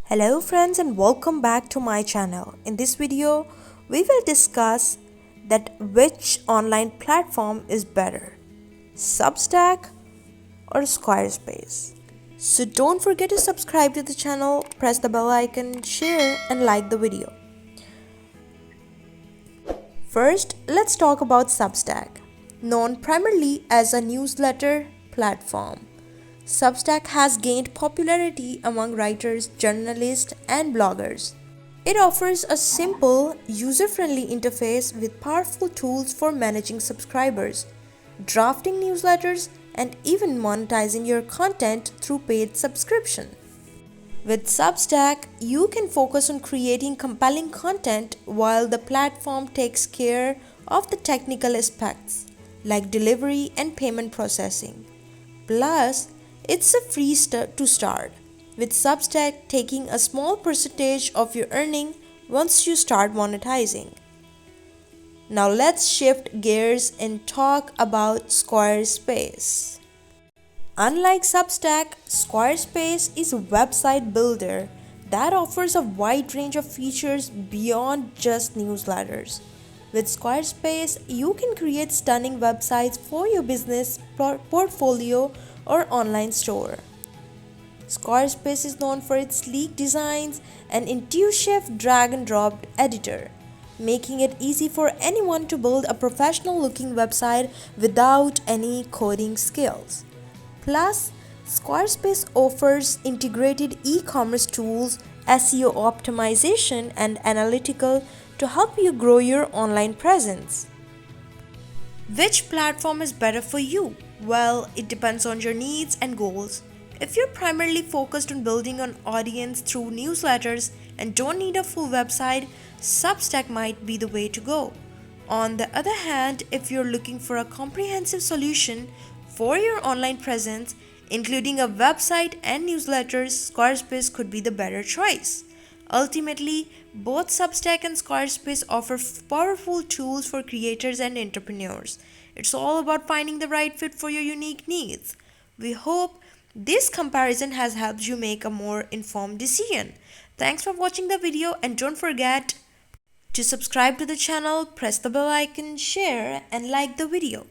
Hello friends and welcome back to my channel. In this video, we will discuss that which online platform is better, Substack or Squarespace. So don't forget to subscribe to the channel, press the bell icon, share and like the video. First, let's talk about Substack, known primarily as a newsletter platform. Substack has gained popularity among writers, journalists, and bloggers. It offers a simple, user-friendly interface with powerful tools for managing subscribers, drafting newsletters, and even monetizing your content through paid subscription. With Substack, you can focus on creating compelling content while the platform takes care of the technical aspects like delivery and payment processing. Plus, it's a free to start, with Substack taking a small percentage of your earning once you start monetizing. Now let's shift gears and talk about Squarespace. Unlike Substack, Squarespace is a website builder that offers a wide range of features beyond just newsletters. With Squarespace, you can create stunning websites for your business, portfolio, or online store. Squarespace is known for its sleek designs and intuitive drag and drop editor, making it easy for anyone to build a professional looking website without any coding skills. Plus, Squarespace offers integrated e-commerce tools, SEO optimization, and analytical to help you grow your online presence. Which platform is better for you? Well, it depends on your needs and goals. If you're primarily focused on building an audience through newsletters and don't need a full website, Substack might be the way to go. On the other hand, if you're looking for a comprehensive solution for your online presence, including a website and newsletters, Squarespace could be the better choice. Ultimately, both Substack and Squarespace offer powerful tools for creators and entrepreneurs. It's all about finding the right fit for your unique needs. We hope this comparison has helped you make a more informed decision. Thanks for watching the video and don't forget to subscribe to the channel, press the bell icon, share and like the video.